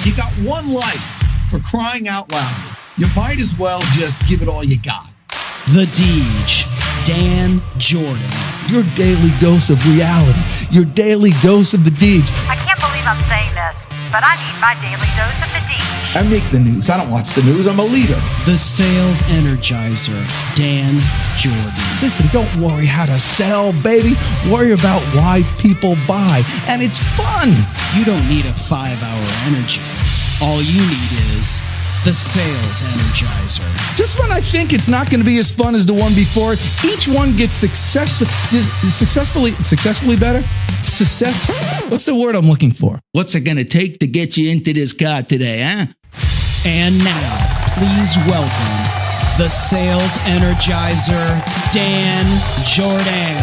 You got one life, for crying out loud. You might as well just give it all you got. The Deej, Dan Jordan. Your daily dose of reality. Your daily dose of the Deej. I can't believe I'm saying this, but I need my daily dose of the Deej. I make the news. I don't watch the news. I'm a leader. The Sales Energizer, Dan Jordan. Listen, don't worry how to sell, baby. Worry about why people buy. And it's fun. You don't need a 5-hour energy. All you need is the Sales Energizer. Just when I think it's not going to be as fun as the one before, each one gets successfully better. What's the word I'm looking for? What's it going to take to get you into this car today, huh? And now, please welcome the Sales Energizer, Dan Jordan.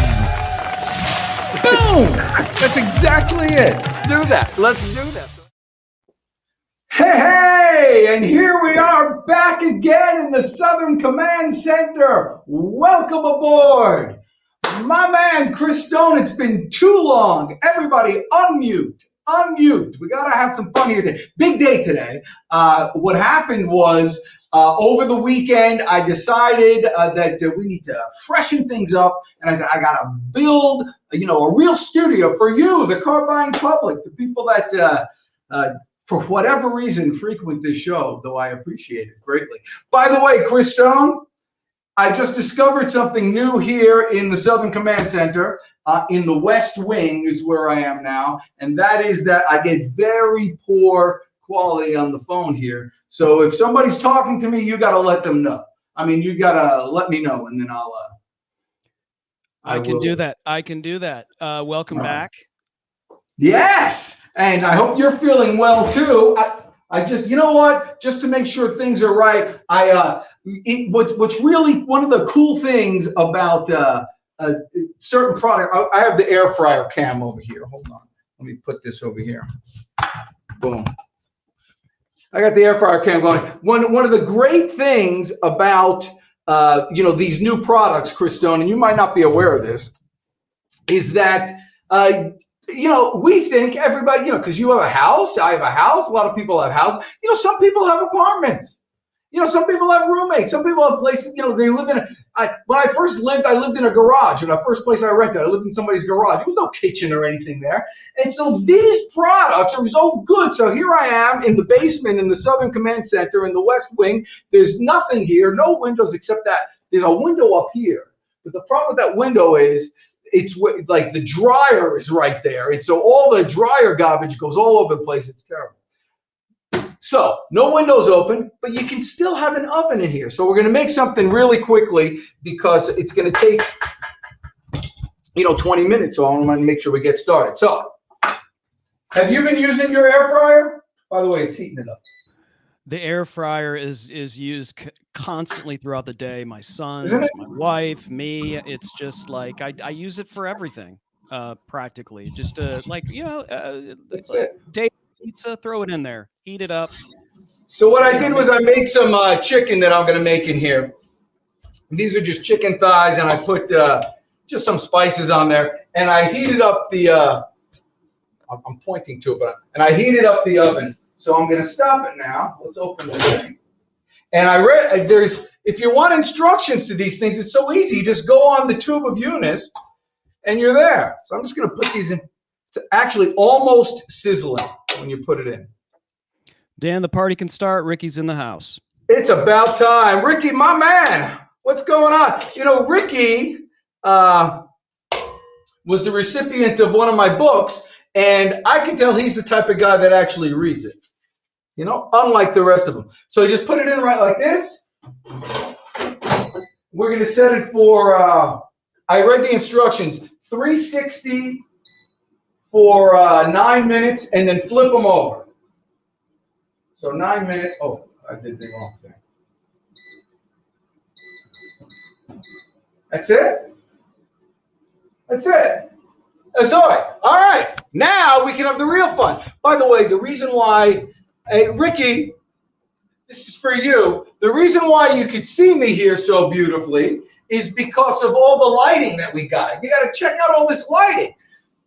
Boom! That's exactly it. Do that. Let's do that. Hey, and here we are back again in the Southern Command Center. Welcome aboard. My man, Chris Stone, it's been too long. Everybody, unmute. We got to have some fun here today. Big day today. What happened was over the weekend, I decided that we need to freshen things up. And I said, I got to build, a real studio for you, the car buying public, the people that for whatever reason, frequent this show, though I appreciate it greatly. By the way, Chris Stone, I just discovered something new here in the Southern Command Center. In the West Wing is where I am now, and that is that I get very poor quality on the phone here. So if somebody's talking to me, you got to let them know. I mean, you got to let me know, and then I can do that. Welcome back. Yes, and I hope you're feeling well too. I just, you know what? Just to make sure things are right, what's really one of the cool things about certain product. I have the air fryer cam over here. Hold on, let me put this over here. Boom. I got the air fryer cam going. One of the great things about these new products, Chris Stone, and you might not be aware of this, is that we think everybody, because you have a house, I have a house, a lot of people have houses. Some people have apartments. Some people have roommates. Some people have places, they live in when I first lived, I lived in a garage. In the first place I rented, I lived in somebody's garage. There was no kitchen or anything there. And so these products are so good. So here I am in the basement in the Southern Command Center in the West Wing. There's nothing here, no windows except that there's a window up here. But the problem with that window is it's like the dryer is right there. And so all the dryer garbage goes all over the place. It's terrible. So no windows open, but you can still have an oven in here. So we're going to make something really quickly because it's going to take, 20 minutes. So I want to make sure we get started. So have you been using your air fryer? By the way, it's heating it up. The air fryer is used constantly throughout the day. My sons, my wife, me. It's just like I use it for everything, practically. Just that's it. Day pizza, throw it in there, heat it up. So what I did was I made some chicken that I'm going to make in here. These are just chicken thighs, and I put just some spices on there, and I heated up the. I'm pointing to it, and I heated up the oven. So I'm going to stop it now. Let's open the thing. And I read if you want instructions to these things, it's so easy. You just go on the tube of Eunice, and you're there. So I'm just going to put these in. It's actually almost sizzling when you put it in. Dan, the party can start. Ricky's in the house. It's about time. Ricky, my man, what's going on? Ricky was the recipient of one of my books, and I can tell he's the type of guy that actually reads it, unlike the rest of them. So you just put it in right like this. We're going to set it for, I read the instructions, 360 for 9 minutes, and then flip them over. So 9 minutes. Oh, I did the wrong thing. That's it? That's it. That's all right. All right. Now we can have the real fun. By the way, the reason why, Ricky, this is for you. The reason why you could see me here so beautifully is because of all the lighting that we got. You got to check out all this lighting.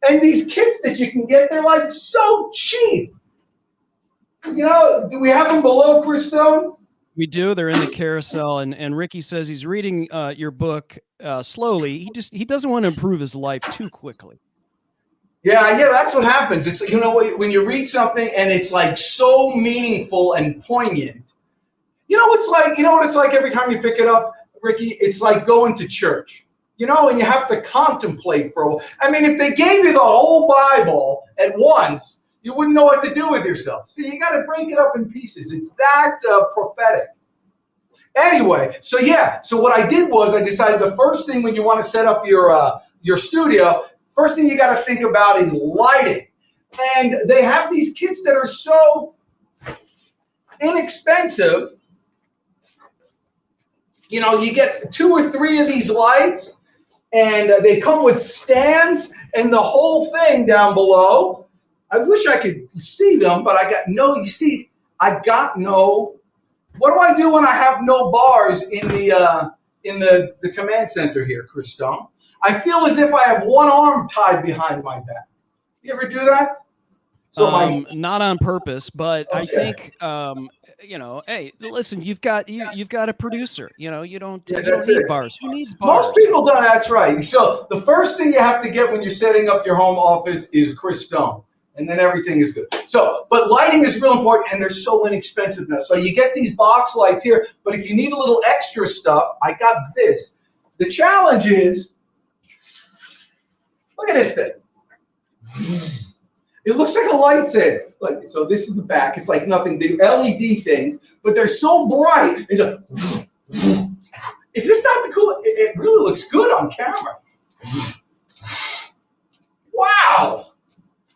And these kits that you can get, they're like so cheap. Do we have them below, Christone? We do. They're in the carousel, and Ricky says he's reading your book slowly. He doesn't want to improve his life too quickly. Yeah, that's what happens. It's when you read something and it's like so meaningful and poignant. You know what it's like every time you pick it up, Ricky? It's like going to church. And you have to contemplate for a while. I mean, if they gave you the whole Bible at once, you wouldn't know what to do with yourself. So you got to break it up in pieces. It's that prophetic. Anyway, so what I did was I decided the first thing when you want to set up your studio, first thing you got to think about is lighting. And they have these kits that are so inexpensive. You get 2 or 3 of these lights, and they come with stands and the whole thing down below. I wish I could see them, but I got no. What do I do when I have no bars in the command center here, Christone? I feel as if I have one arm tied behind my back. You ever do that? Not on purpose, but okay. I think hey, listen, you've got a producer. You don't need bars. Who needs bars? Most people don't. That's right. So the first thing you have to get when you're setting up your home office is Christone, and then everything is good. So, but lighting is real important, and they're so inexpensive now. So you get these box lights here, but if you need a little extra stuff, I got this. The challenge is, look at this thing. It looks like a lightsaber. So this is the back. It's like nothing. The LED things, but they're so bright. Is this not the cool? It really looks good on camera. Wow.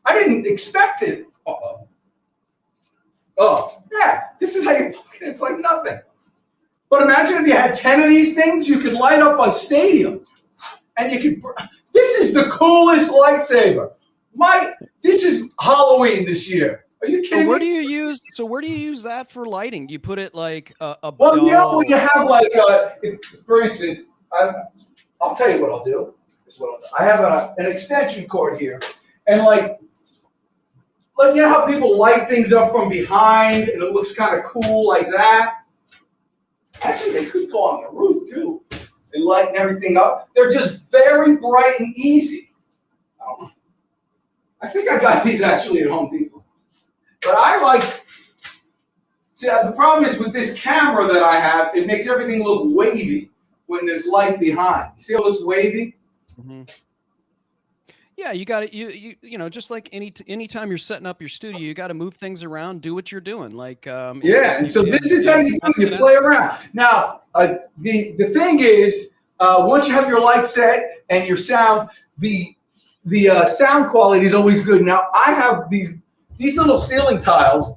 I didn't expect it. Uh-oh. Oh, yeah. This is how you look at it. It's like nothing. But imagine if you had 10 of these things, you could light up a stadium. And you could. This is the coolest lightsaber. This is Halloween this year. Are you kidding me? Where do you use that for lighting? You put it like a well, when you have for instance, I'll tell you what I'll do. I have an extension cord here, and you know how people light things up from behind, and it looks kind of cool like that. Actually, they could go on the roof too and lighten everything up. They're just very bright and easy. I think I got these actually at Home Depot. But the problem is with this camera that I have, it makes everything look wavy when there's light behind. See how it looks wavy? Mm-hmm. Yeah, you got to you just like anytime you're setting up your studio, you got to move things around, do what you're doing. And so this is how you do. You play around. Now, the thing is, once you have your light set and your sound, the sound quality is always good. Now, I have these little ceiling tiles,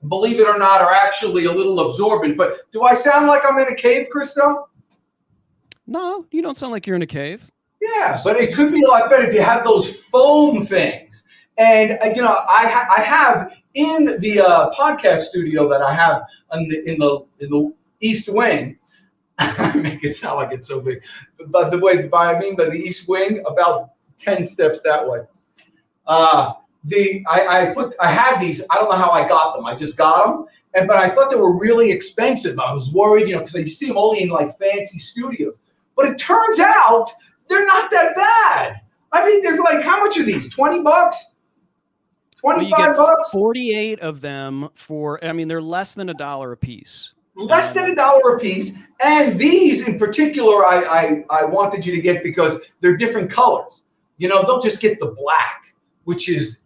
believe it or not, are actually a little absorbent. But do I sound like I'm in a cave, Christo? No, you don't sound like you're in a cave. Yeah, but it could be a lot better if you had those foam things. And, I have in the podcast studio that I have in the East Wing, I make it sound like it's so big. But by the East Wing, about 10 steps that way. I had these. I don't know how I got them. I just got them, but I thought they were really expensive. I was worried, because you see them only in fancy studios. But it turns out they're not that bad. I mean, they're how much are these? $20? $25? 48 of them they're less than $1 a piece. Less than $1 a piece. And these in particular, I wanted you to get because they're different colors. Don't just get the black, which is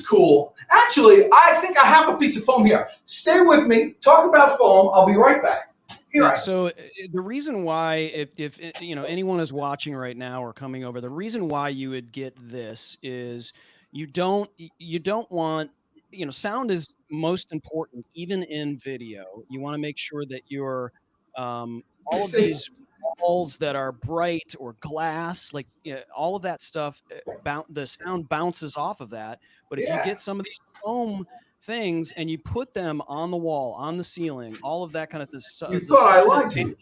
cool. Actually, I think I have a piece of foam here. Stay with me. Talk about foam. I'll be right back. So the reason why, if anyone is watching right now or coming over, the reason why you would get this is you don't want, sound is most important, even in video. You want to make sure that you're all of these walls that are bright or glass, all of that stuff, the sound bounces off of that. But if you get some of these foam things and you put them on the wall, on the ceiling, all of that kind of stuff. You thought I liked you.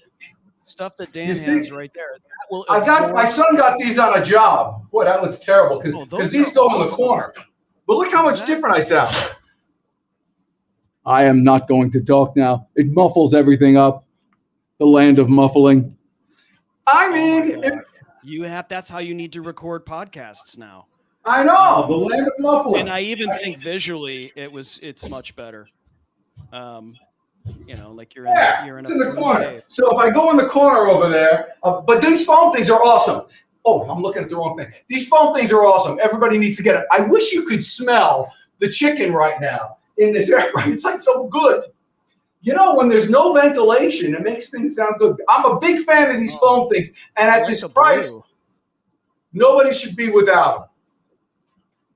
Stuff that Dan has right there. That will my son got these on a job. Boy, that looks terrible because these go in the corner. But look how much different I sound. I am not going to talk now. It muffles everything up. The land of muffling. I mean, that's how you need to record podcasts now. I know, the land of muffling. And I even think visually it's much better. Like you're in the corner. Cave. So if I go in the corner over there, but these foam things are awesome. Oh, I'm looking at the wrong thing. These foam things are awesome. Everybody needs to get it. I wish you could smell the chicken right now in this air fryer. It's like so good. You know, when there's no ventilation, it makes things sound good. I'm a big fan of these foam things, and at this price, nobody should be without them.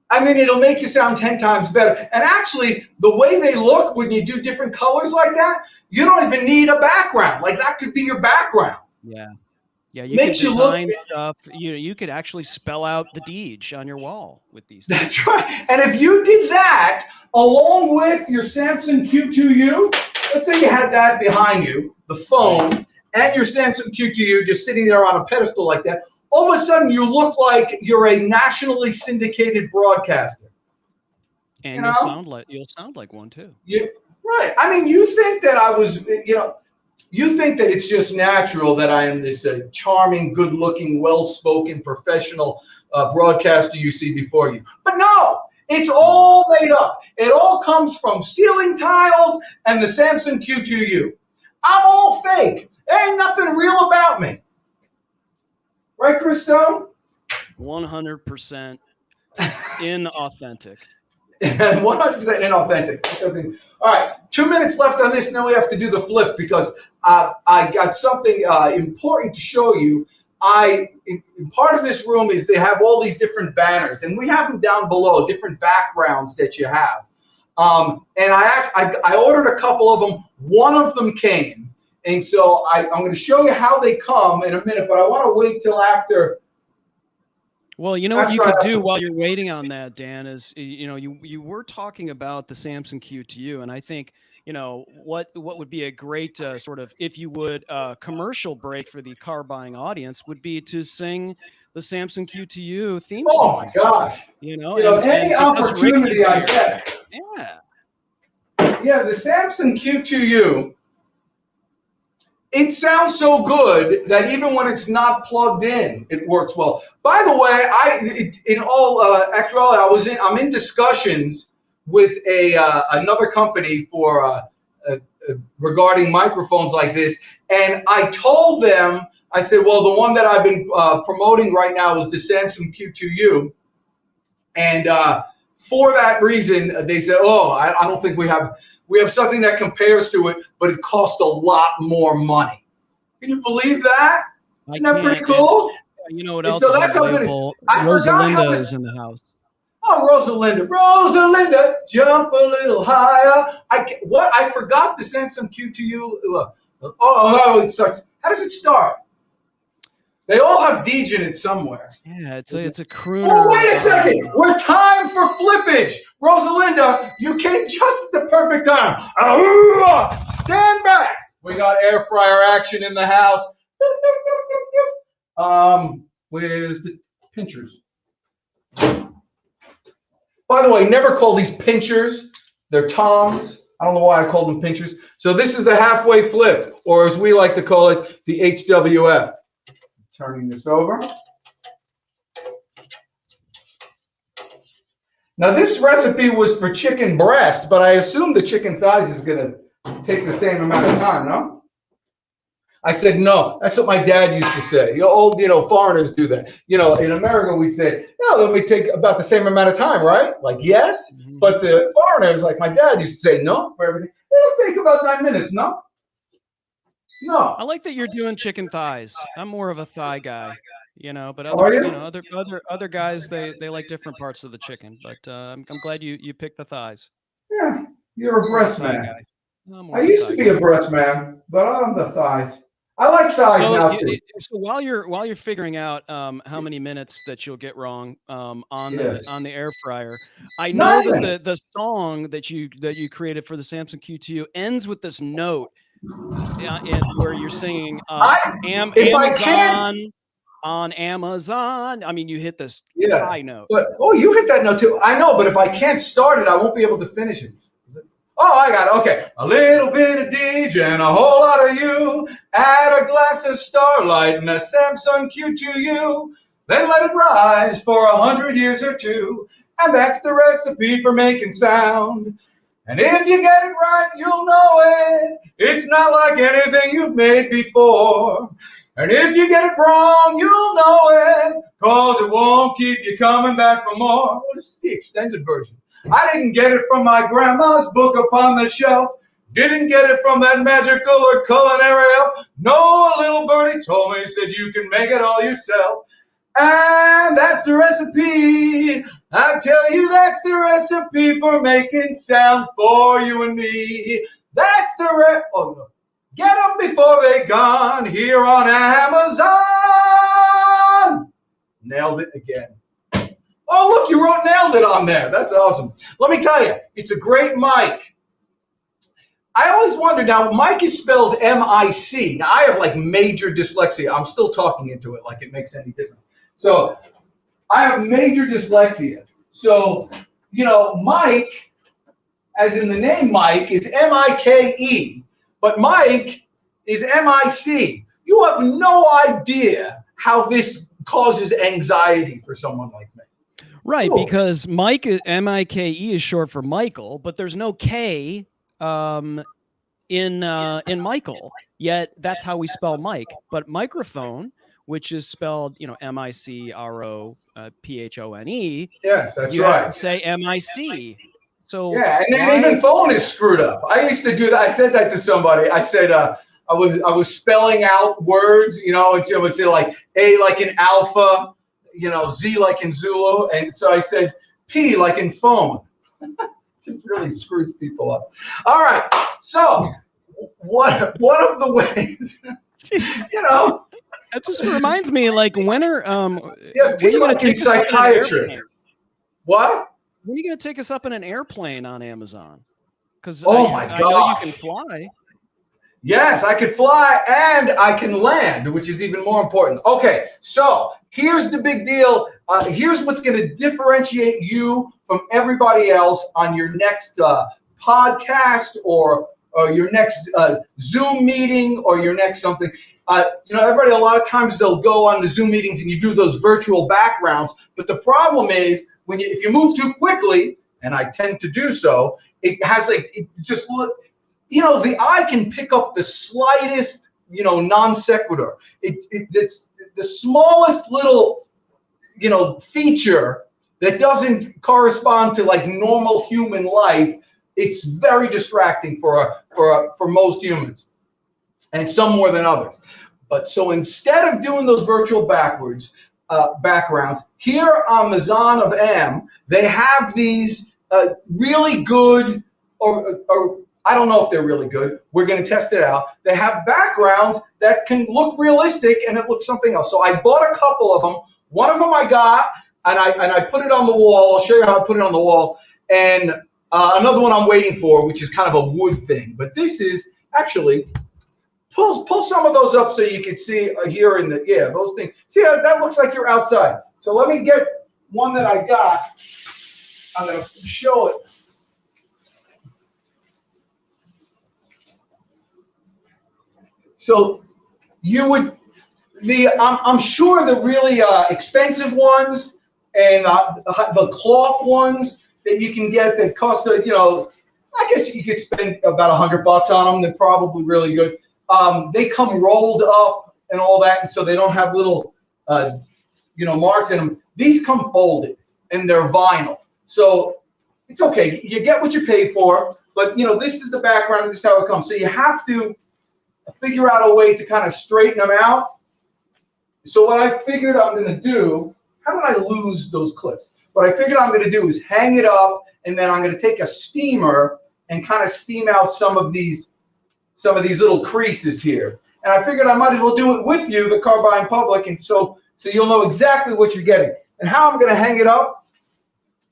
I mean, it'll make you sound 10 times better. And actually, the way they look when you do different colors like that, you don't even need a background. Like, that could be your background. Yeah. Yeah, you can design stuff. You could actually spell out the Deej on your wall with these things. That's right. And if you did that along with your Samsung Q2U, let's say you had that behind you, the phone, and your Samsung Q2U just sitting there on a pedestal like that, all of a sudden you look like you're a nationally syndicated broadcaster. And you'll sound like one too. Right. I mean, you think that I was, you think that it's just natural that I am this charming, good-looking, well-spoken, professional broadcaster you see before you. But no, it's all made up. It all comes from ceiling tiles and the Samsung Q2U. I'm all fake. There ain't nothing real about me. Right, Chris Stone? 100% inauthentic. 100% inauthentic. All right, 2 minutes left on this, and then we have to do the flip because I got something important to show you. Part of this room is they have all these different banners, and we have them down below, different backgrounds that you have. And I ordered a couple of them. One of them came. And so I'm going to show you how they come in a minute, but I want to wait till after. Well, you know what you could do while you're waiting on that, Dan, is, you were talking about the Samsung Q2U, and I think, what would be a great sort of, if you would, commercial break for the car buying audience would be to sing the Samsung Q2U theme song. Oh my gosh. Any opportunity I get. Yeah, the Samsung Q2U. It sounds so good that even when it's not plugged in, it works well. By the way, I'm in discussions with another company for regarding microphones like this, and I told them, I said, well, the one that I've been promoting right now is the Samsung Q2U, and for that reason, they said, oh, I don't think we have something that compares to it, but it costs a lot more money. Can you believe that? Isn't that pretty cool? You know what else? So that's how good it is. Rosalinda is in the house. Oh, Rosalinda, jump a little higher. I forgot the Samsung Q2U. Oh, it starts. How does it start? They all have Deej in it somewhere. Yeah, it's a crooner. Oh, wait a second. We're time for flippage. Rosalinda, you came just at the perfect time. Stand back. We got air fryer action in the house. Where's the pinchers? By the way, never call these pinchers. They're tongs. I don't know why I call them pinchers. So this is the halfway flip, or as we like to call it, the HWF. Turning this over. Now this recipe was for chicken breast, but I assume the chicken thighs is going to take the same amount of time, no? I said, no. That's what my dad used to say. Foreigners do that. In America we'd say, no, then we take about the same amount of time, right? Like, yes. Mm-hmm. But the foreigners, like my dad used to say, no, for everything. It'll take about 9 minutes, no? No. I like that you're doing chicken thighs. I'm more of a thigh guy, but other guys they like different parts of the chicken. But I'm glad you picked the thighs. Yeah, you're a breast man. I used to be a breast man, but I'm the thighs. I like thighs now too. So while you're figuring out how many minutes that you'll get wrong on the air fryer, I know that the song that you created for the Samsung Q2U ends with this note. Where you're singing Amazon on Amazon. I mean, you hit this high note. But you hit that note too. I know, but if I can't start it, I won't be able to finish it. Oh, I got it. Okay. A little bit of DJ and a whole lot of you. Add a glass of Starlight and a Samsung Q2U. Then let it rise for 100 years or two. And that's the recipe for making sound. And if you get it right, you'll know it. It's not like anything you've made before. And if you get it wrong, you'll know it. Cause it won't keep you coming back for more. Oh, this is the extended version. I didn't get it from my grandma's book upon the shelf. Didn't get it from that magical or culinary elf. No, a little birdie told me, said you can make it all yourself. And that's the recipe. I tell you, that's the recipe for making sound for you and me. That's the oh no. Get them before they're gone here on Amazon. Nailed it again. Oh, look, you wrote nailed it on there. That's awesome. Let me tell you, it's a great mic. I always wonder, now, mic is spelled M-I-C. Now, I have like major dyslexia. I'm still talking into it like it makes any difference. So I have major dyslexia. So, you know, Mike, as in the name Mike, is M-I-K-E. But Mike is M-I-C. You have no idea how this causes anxiety for someone like me. Right, cool. Because Mike, M-I-K-E, is short for Michael, but there's no K in Michael. Yet that's how we spell Mike. But microphone, which is spelled, you know, M-I-C-R-O-P-H-O-N-E. Yes, that's you right. Have to say M-I-C. So yeah, and then even phone is screwed up. I used to do that. I said that to somebody. I said I was spelling out words, you know, and it would say like A like in alpha, you know, Z like in Zulu, and so I said P like in phone. Just really screws people up. All right, so one of the ways, you know, that just reminds me, like when are P like in psychiatrist. What? When are you going to take us up in an airplane on Amazon? Because I know you can fly. Yes, I can fly and I can land, which is even more important. Okay, so here's the big deal. Here's what's going to differentiate you from everybody else on your next podcast or your next Zoom meeting or your next something. You know, everybody, a lot of times they'll go on the Zoom meetings and you do those virtual backgrounds. But the problem is, if you move too quickly, and I tend to do so, it has like, it just, you know, the eye can pick up the slightest, you know, non sequitur. It's the smallest little, you know, feature that doesn't correspond to like normal human life. It's very distracting for most humans, and some more than others. But so instead of doing those virtual backgrounds, here on the Zon of Am, they have these really good, or I don't know if they're really good. We're going to test it out. They have backgrounds that can look realistic and it looks something else. So I bought a couple of them. One of them I got, and I put it on the wall. I'll show you how I put it on the wall. And another one I'm waiting for, which is kind of a wood thing. But this is actually, pull some of those up so you can see here in the, yeah, those things. See, that looks like you're outside. So let me get one that I got. I'm going to show it. So you would, I'm sure the really expensive ones and the cloth ones that you can get that cost, you know, I guess you could spend about $100 on them. They're probably really good. They come rolled up and all that, and so they don't have little, you know, marks in them. These come folded, and they're vinyl. So it's okay. You get what you pay for, but, you know, this is the background. This is how it comes. So you have to figure out a way to kind of straighten them out. So what I figured I'm going to do, how did I lose those clips? What I figured I'm going to do is hang it up, and then I'm going to take a steamer and kind of steam out some of these little creases here. And I figured I might as well do it with you, the car buying public, and so you'll know exactly what you're getting. And how I'm going to hang it up,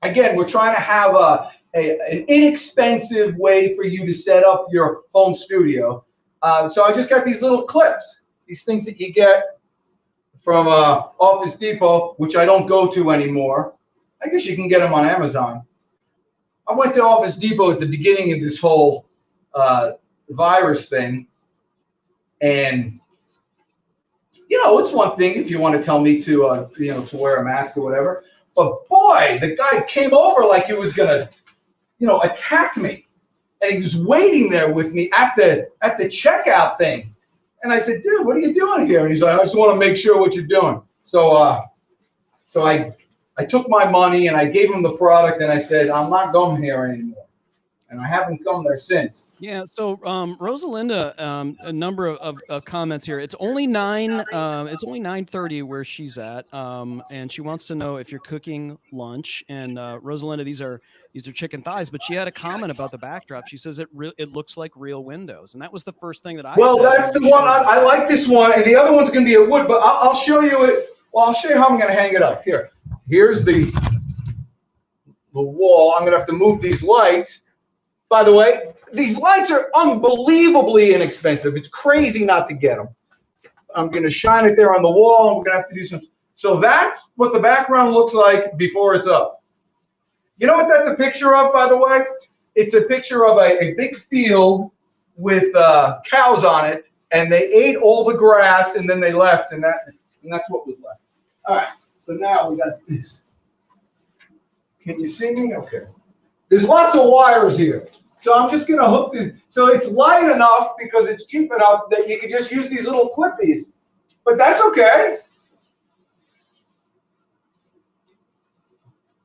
again, we're trying to have an inexpensive way for you to set up your home studio. So I just got these little clips, these things that you get from Office Depot, which I don't go to anymore. I guess you can get them on Amazon. I went to Office Depot at the beginning of this whole virus thing, and it's one thing if you want to tell me to to wear a mask or whatever, but boy, the guy came over like he was gonna attack me, and he was waiting there with me at the checkout thing, and I said, dude, what are you doing here? And he's like, I just want to make sure what you're doing. So I took my money and I gave him the product, and I said, I'm not going here anymore. And I haven't come there since. Yeah. So, Rosalinda, a number of comments here. It's only 9:30 where she's at. And she wants to know if you're cooking lunch. And Rosalinda, these are chicken thighs. But she had a comment about the backdrop. She says it looks like real windows, and that was the first thing that I. Well, said. that's the one I like. This one, and the other one's going to be a wood. But I'll show you it. Well, I'll show you how I'm going to hang it up here. Here's the wall. I'm going to have to move these lights. By the way, these lights are unbelievably inexpensive. It's crazy not to get them. I'm going to shine it there on the wall, and we're going to have to do some. So that's what the background looks like before it's up. You know what that's a picture of, by the way? It's a picture of a big field with cows on it, and they ate all the grass, and then they left, and that's what was left. All right, so now we got this. Can you see me? Okay. There's lots of wires here. So I'm just going to hook this. So it's light enough because it's cheap enough that you can just use these little clippies. But that's okay.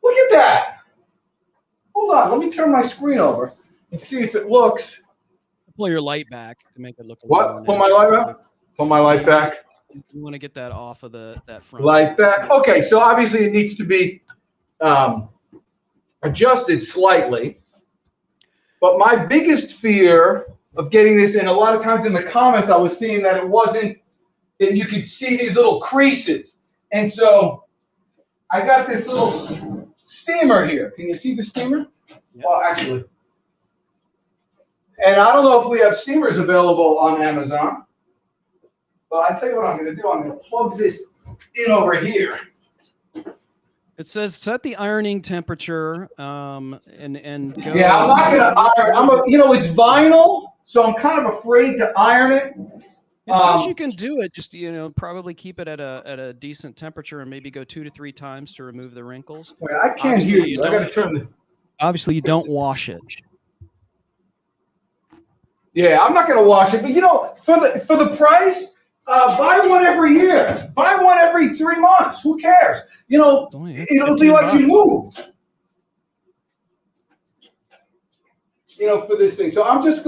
Look at that. Hold on. Let me turn my screen over and see if it looks. Pull your light back to make it look. What? Pull my light back? Pull my light back. You want to get that off of that front. Light back. Okay. So obviously it needs to be adjusted slightly. But my biggest fear of getting this, and a lot of times in the comments I was seeing that it wasn't, that you could see these little creases. And so I got this little steamer here. Can you see the steamer? Yeah. Well, actually. And I don't know if we have steamers available on Amazon. But I tell you what I'm going to do. I'm going to plug this in over here. It says set the ironing temperature and go. Yeah, I'm not gonna iron. It's vinyl, so I'm kind of afraid to iron it. It says you can do it. Just probably keep it at a decent temperature and maybe go 2 to 3 times to remove the wrinkles. Wait, I can't hear you. I got to turn the. Obviously, you don't wash it. Yeah, I'm not gonna wash it, but for the price. Buy one every year. Buy one every 3 months. Who cares? It'll be like you moved. For this thing. So I'm looking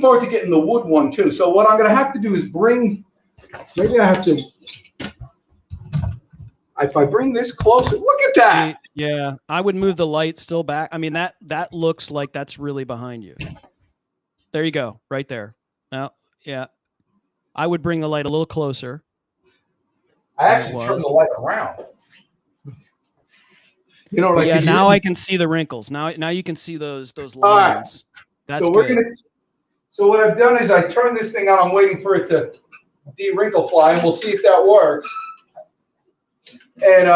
forward to getting the wood one too. So what I'm going to have to do is maybe I have to, if I bring this closer, look at that. Yeah, I would move the light still back. I mean, that looks like that's really behind you. There you go, right there. Now, yeah. I would bring the light a little closer. I actually turned the light around. Now I can see the wrinkles. Now you can see those lines. All right. That's good. So what I've done is I turned this thing on. I'm waiting for it to de-wrinkle fly, and we'll see if that works. And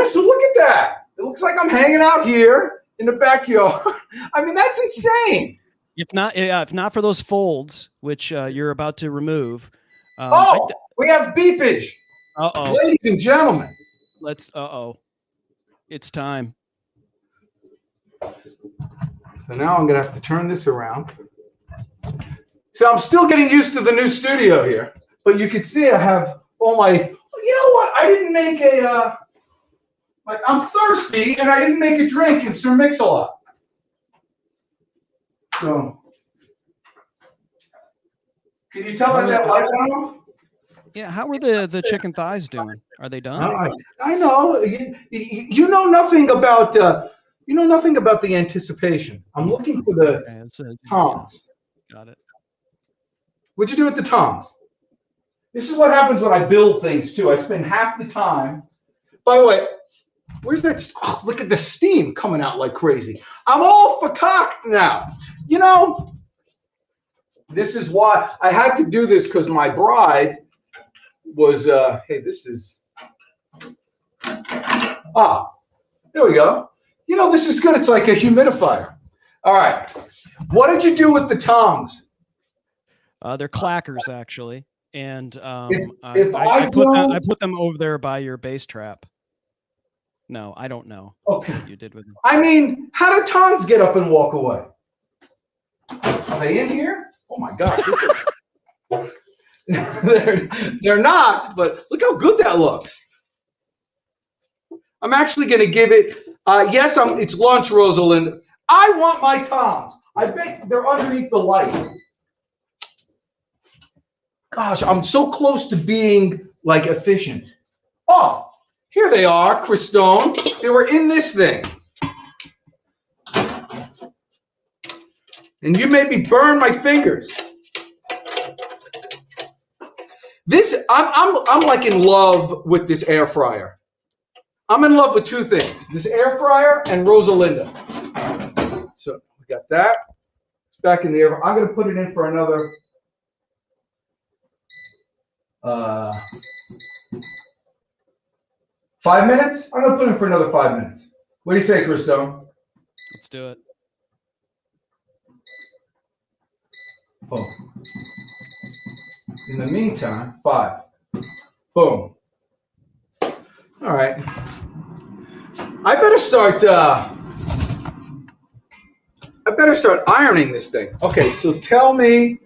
so look at that. It looks like I'm hanging out here in the backyard. I mean, that's insane. If not for those folds, which you're about to remove. We have beepage. Uh-oh. Ladies and gentlemen. It's time. So now I'm going to have to turn this around. So I'm still getting used to the new studio here. But you can see I have all my... You know what? I didn't make I'm thirsty, and I didn't make a drink in Sir Mix-a-Lot. So... Can you tell that light went off? Yeah, how are the chicken thighs doing? Are they done? I know. You know nothing about the anticipation. I'm looking for the tongs. Got it. What'd you do with the tongs? This is what happens when I build things too. I spend half the time. By the way, where's that? Oh, look at the steam coming out like crazy. I'm all forcocked now. This is why I had to do this, because my bride was, hey, this is, there we go. You know, this is good. It's like a humidifier. All right. What did you do with the tongs? They're clackers, actually. And I put them over there by your bass trap. No, I don't know what you did with them. I mean, how do tongs get up and walk away? Are they in here? Oh my God. They're not, but look how good that looks. I'm actually going to give it, yes, it's lunch, Rosalind. I want my tongs. I bet they're underneath the light. Gosh, I'm so close to being like efficient. Oh, here they are, Christone. They were in this thing. And you made me burn my fingers. I'm like in love with this air fryer. I'm in love with two things: this air fryer and Rosalinda. So we got that. It's back in the air. I'm going to put it in for another 5 minutes. I'm going to put it in for another 5 minutes. What do you say, Christone? Let's do it. Boom. In the meantime, 5. Boom. All right. I better start ironing this thing. Okay, so tell me.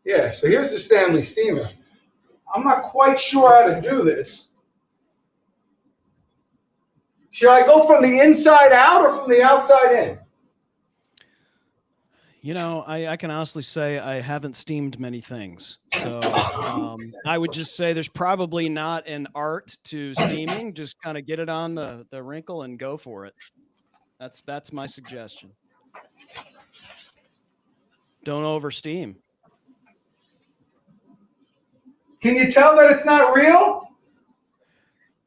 Yeah, so here's the Stanley steamer. I'm not quite sure how to do this. Should I go from the inside out or from the outside in? You know, I can honestly say I haven't steamed many things. So I would just say there's probably not an art to steaming. Just kind of get it on the wrinkle and go for it. That's my suggestion. Don't over steam. Can you tell that it's not real?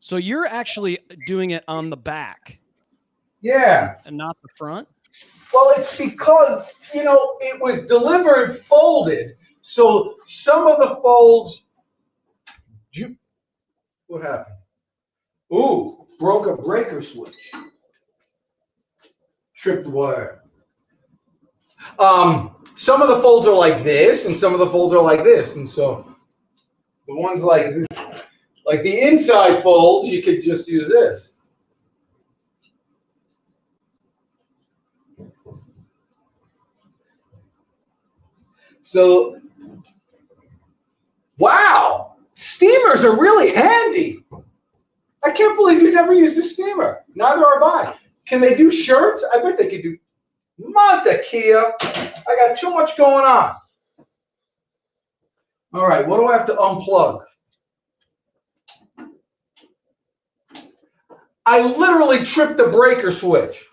So you're actually doing it on the back. Yeah. And not the front? Well, it's because, it was delivered folded. So some of the folds, what happened? Ooh, broke a breaker switch. Tripped the wire. Some of the folds are like this, and some of the folds are like this. And so the ones like the inside folds, you could just use this. So, wow, steamers are really handy. I can't believe you've never used a steamer. Neither have I. Can they do shirts? I bet they could do. Monta Kia. I got too much going on. All right, what do I have to unplug? I literally tripped the breaker switch.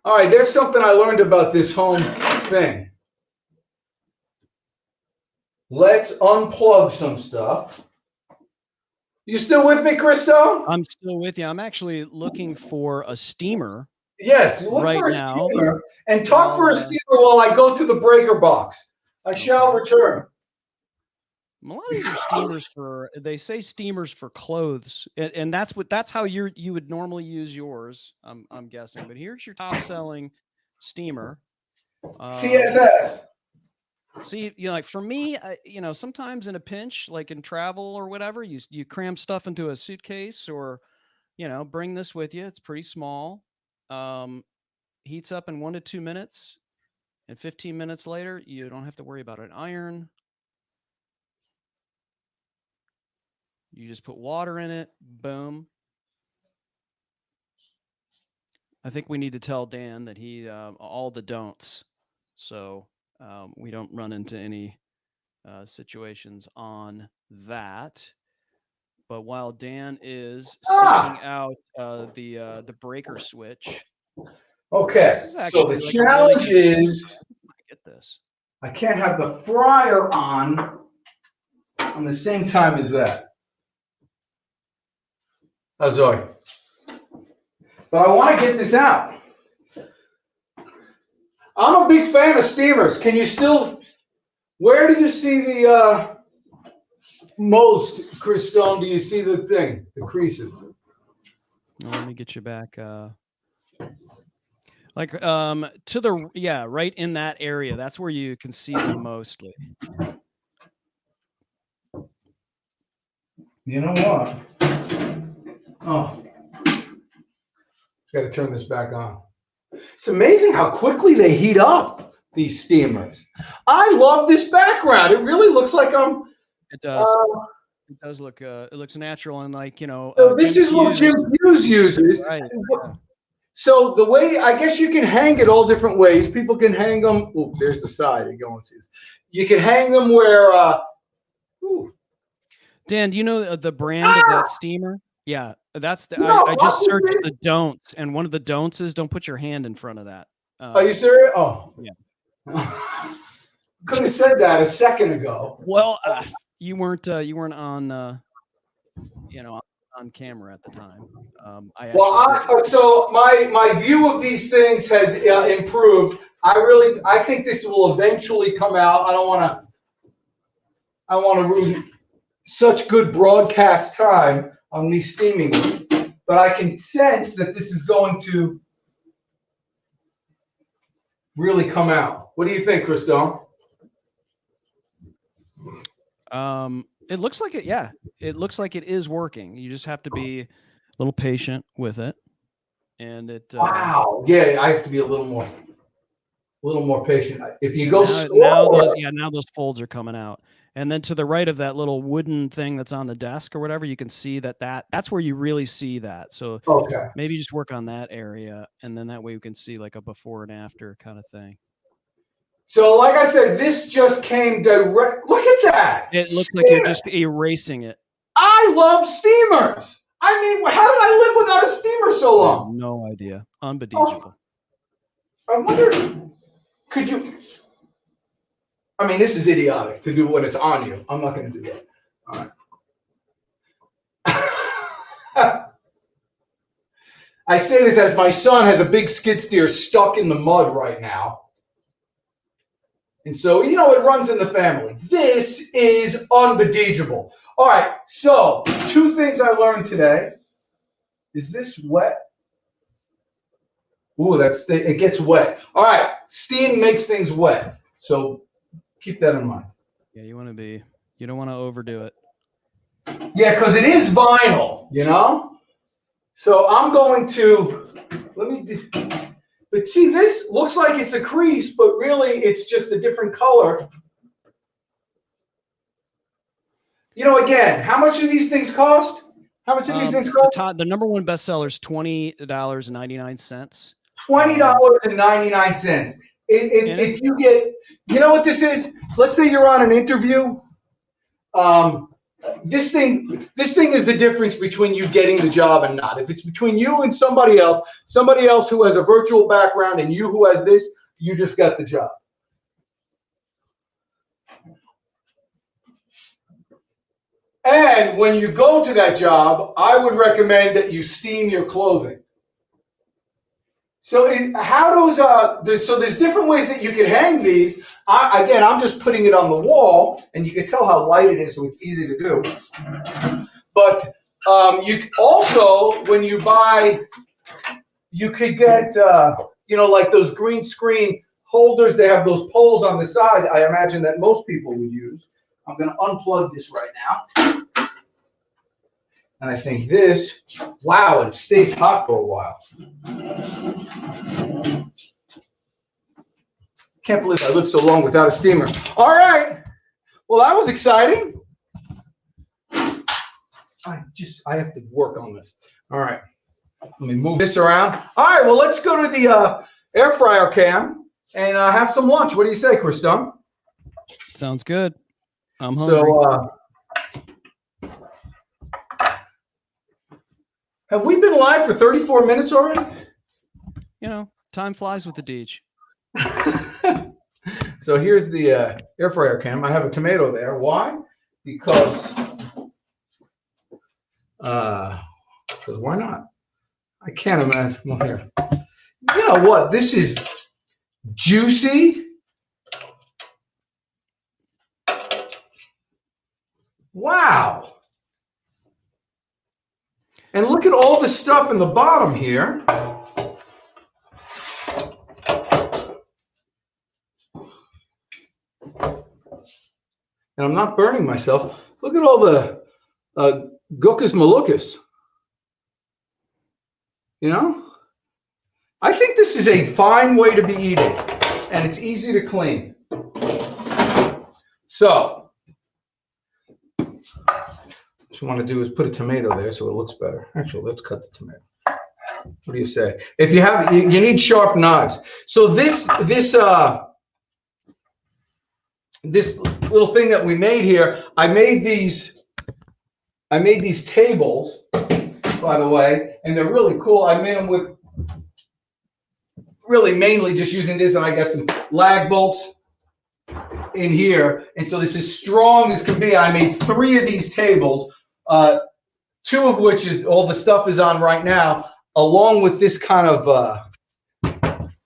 All right, there's something I learned about this home thing. Let's unplug some stuff. You still with me, Christo? I'm still with you. I'm actually looking for a steamer. Yes, look right for a now. steamer and talk for a steamer while I go to the breaker box. I shall return. A lot of these are steamers for. They say steamers for clothes, and that's how you would normally use yours. I'm guessing, but here's your top selling steamer. TSS. See, like for me, sometimes in a pinch, like in travel or whatever, you cram stuff into a suitcase or, bring this with you. It's pretty small. Heats up in 1 to 2 minutes, and 15 minutes later, you don't have to worry about an iron. You just put water in it. Boom. I think we need to tell Dan that he all the don'ts, so we don't run into any situations on that. But while Dan is seeking out the breaker switch, okay. So the challenge is get this. I can't have the fryer on the same time as that. Zoe. But I want to get this out. I'm a big fan of steamers. Can you still? Where do you see the? most, Chris Stone, do you see the thing, the creases? Well, let me get you back. Like to the right in that area. That's where you can see them mostly. You know what? Oh, got to turn this back on. It's amazing how quickly they heat up, these steamers. I love this background. It really looks like I'm. It does. It does look. It looks natural and like So this is what Jim Hughes uses. Right. Yeah. So the way, I guess you can hang it all different ways. People can hang them. Oh, there's the side. You go and see this. You can hang them where. Dan, do you know the brand of that steamer? Yeah, that's the. I just searched the don'ts, and one of the don'ts is don't put your hand in front of that. Are you serious? Oh, yeah. Could have said that a second ago. Well, you weren't on on camera at the time. So my view of these things has improved. I think this will eventually come out. I don't want to ruin such good broadcast time on me steaming this, but I can sense that this is going to really come out. What do you think, Christone? It looks like it. Yeah, it looks like it is working. You just have to be a little patient with it, and it. Wow. Yeah, I have to be a little more patient. If you go now those folds are coming out, and then to the right of that little wooden thing that's on the desk or whatever, you can see that's where you really see that. So maybe just work on that area, and then that way you can see like a before and after kind of thing. So, like I said, this just came direct. Look at that. It looks like you're just erasing it. I love steamers. I mean, how did I live without a steamer so long? No idea. Unbelievable. I wonder, could you? I mean, this is idiotic to do when it's on you. I'm not going to do that. All right. I say this as my son has a big skid steer stuck in the mud right now. And so, it runs in the family. This is unbelievable. All right, so 2 things I learned today. Is this wet? Ooh, it gets wet. All right, steam makes things wet. So keep that in mind. Yeah, you don't want to overdo it. Yeah, because it is vinyl, So I'm going to, but see, this looks like it's a crease, but really it's just a different color. Again, how much do these things cost? How much do these things cost? The number one bestseller is $20.99. $20.99. If you get, you know what this is? Let's say you're on an interview. This thing is the difference between you getting the job and not. If it's between you and somebody else who has a virtual background and you who has this, you just got the job. And when you go to that job, I would recommend that you steam your clothing. So there's different ways that you can hang these. I'm just putting it on the wall, and you can tell how light it is, so it's easy to do. But you also, when you buy, you could get, like those green screen holders. They have those poles on the side. I imagine that most people would use. I'm going to unplug this right now. And I think this, wow, it stays hot for a while. Can't believe I lived so long without a steamer. All right. Well, that was exciting. I have to work on this. All right. Let me move this around. All right. Well, let's go to the air fryer cam and have some lunch. What do you say, Chris Dunn? Sounds good. I'm hungry. So, have we been live for 34 minutes already? Time flies with the Deej. So here's the air fryer cam. I have a tomato there. Why? Because why not? I can't imagine. Well, here. You know what? This is juicy. Wow. And look at all the stuff in the bottom here. And I'm not burning myself. Look at all the gookus malukas. You know? I think this is a fine way to be eating. And it's easy to clean. So, what you want to do is put a tomato there so it looks better. Actually, let's cut the tomato. What do you say? If you have, you need sharp knives. So this little thing that we made here, I made these tables, by the way, and they're really cool. I made them with really mainly just using this, and I got some lag bolts in here, and so this is strong as can be. I made 3 of these tables, 2 of which is all the stuff is on right now, along with this kind of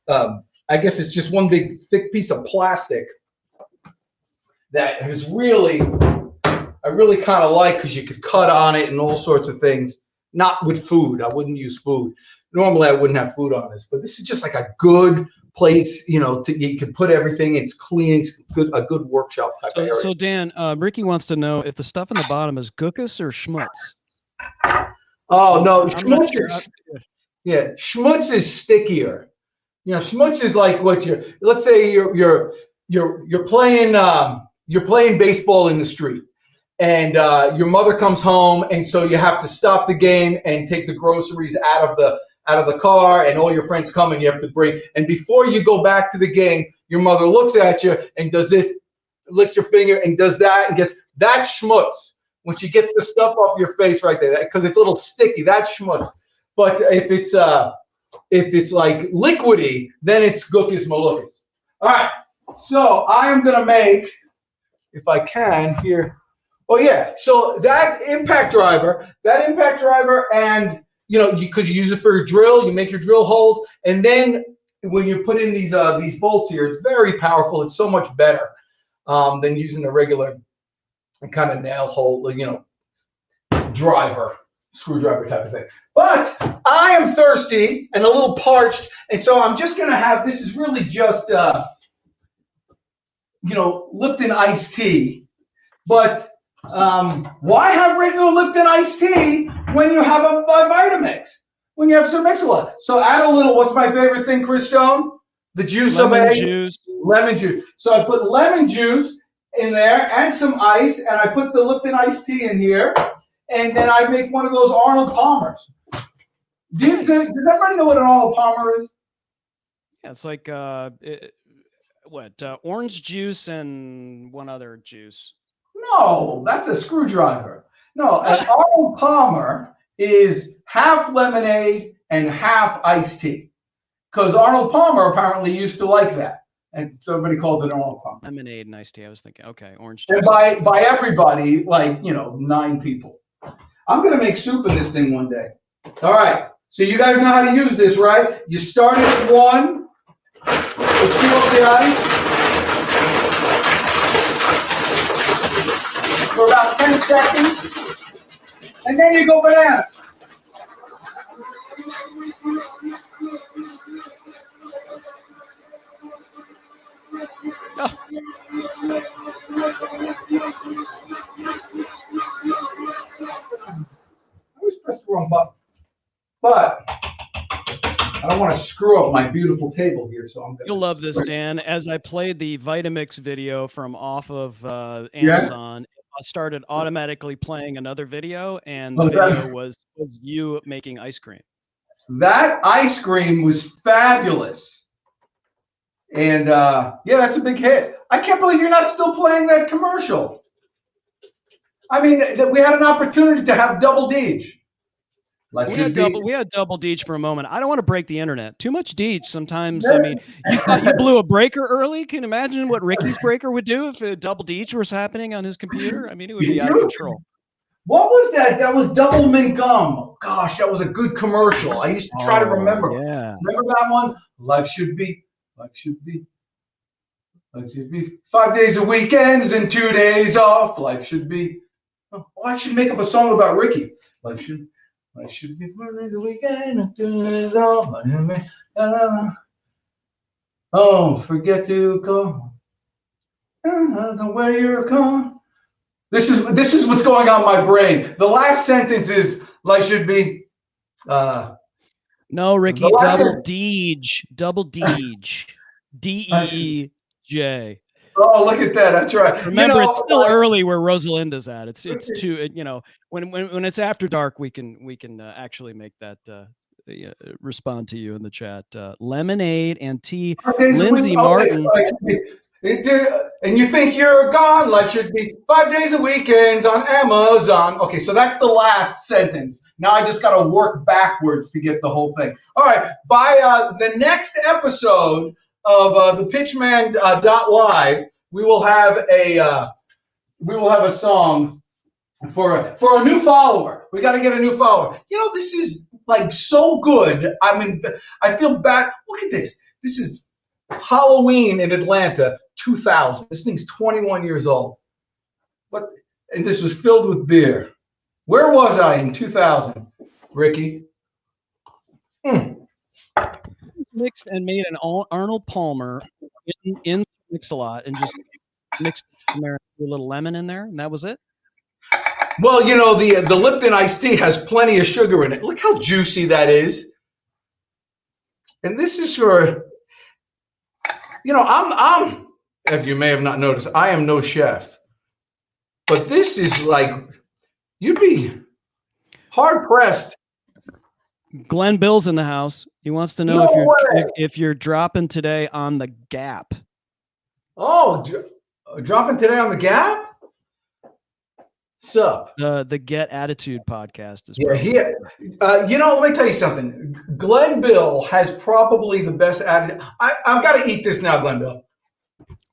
I guess it's just one big thick piece of plastic that is really, I really kind of like, because you could cut on it and all sorts of things. Not with food. I wouldn't use food. Normally I wouldn't have food on this, but this is just like a good place, you know, you can put everything. It's clean. It's a good workshop type of area. So Dan, Ricky wants to know if the stuff in the bottom is gookus or schmutz. Oh no, schmutz is, yeah, schmutz is stickier. You know, schmutz is like what you're. Let's say you're playing baseball in the street, and your mother comes home, and so you have to stop the game and take the groceries out of the car, and all your friends come, and you have to bring. And before you go back to the game, your mother looks at you and does this, licks your finger, and does that, and gets that schmutz. When she gets the stuff off your face right there, because it's a little sticky, that's schmutz. But if it's like liquidy, then it's gookus malukas. All right, so I am gonna make, if I can here. Oh yeah, so that impact driver, and you know, you could use it for your drill. You make your drill holes, and then when you put in these bolts here, it's very powerful. It's so much better than using a regular kind of nail hole, you know, screwdriver type of thing. But I am thirsty and a little parched, and so I'm just gonna have, this is really just you know, Lipton iced tea. But why have regular Lipton iced tea when you have a Vitamix? When you have some Mix-a-Lot? So add a little. What's my favorite thing, Chris Stone? The juice of lemon juice. Lemon juice. So I put lemon juice in there and some ice, and I put the Lipton iced tea in here, and then I make one of those Arnold Palmers. Does everybody know what an Arnold Palmer is? Yeah, it's like orange juice and one other juice. No, that's a screwdriver. No, an Arnold Palmer is half lemonade and half iced tea, because Arnold Palmer apparently used to like that. And so everybody calls it Arnold Palmer. Lemonade and iced tea. I was thinking, okay, orange juice. And by everybody, like, you know, 9 people. I'm going to make soup in this thing one day. All right. So you guys know how to use this, right? You start it at 1. You chew up the ice for about 10 seconds. And then you go bananas. Oh. I always press the wrong button. But I don't want to screw up my beautiful table here, so I'm gonna. You'll love this, Dan. As I played the Vitamix video from off of Amazon, I started automatically playing another video, and the video was you making ice cream. That ice cream was fabulous. And yeah, that's a big hit. I can't believe you're not still playing that commercial. I mean, we had an opportunity to have double Deej. We had double Deej for a moment. I don't want to break the internet. Too much Deej sometimes. I mean, you thought you blew a breaker early. Can you imagine what Ricky's breaker would do if a double Deej was happening on his computer? I mean, it would be out of control. What was that? That was Double Mint Gum. Gosh, that was a good commercial. I used to try to remember. Yeah. Remember that one? Life should be 5 days of weekends and 2 days off. Life should be Oh, I should make up a song about Ricky. Life should be 4 days a weekend. Oh, forget to call. Where you're gone. This is what's going on in my brain. The last sentence is life should be. No, Ricky, double Deej, D-E-E-J. Oh, look at that. That's right. Remember, it's still early where Rosalinda's at. It's too, when it's after dark, we can actually make that respond to you in the chat. Lemonade and tea. Lindsay Martin. And you think you're gone. Life should be 5 days a weekends on Amazon. Okay, so that's the last sentence. Now I just got to work backwards to get the whole thing. All right, by the next episode of the Pitchman .live, we will have a song for a new follower. We got to get a new follower. This is like so good. I mean, I feel bad. Look at this. This is Halloween in Atlanta, 2000. This thing's 21 years old. And this was filled with beer. Where was I in 2000, Ricky? Mixed and made an Arnold Palmer in Mix-a-Lot and just mixed a little lemon in there, and that was it. Well, the Lipton iced tea has plenty of sugar in it. Look how juicy that is. And this is for, I'm, if you may have not noticed, I am no chef. But this is like, you'd be hard pressed. Glenn Bill's in the house. He wants to know if you're dropping today on the Gap. Oh, dropping today on the Gap? Sup? The Get Attitude podcast is. Yeah, let me tell you something. Glenn Bill has probably the best attitude. I've got to eat this now, Glenn Bill.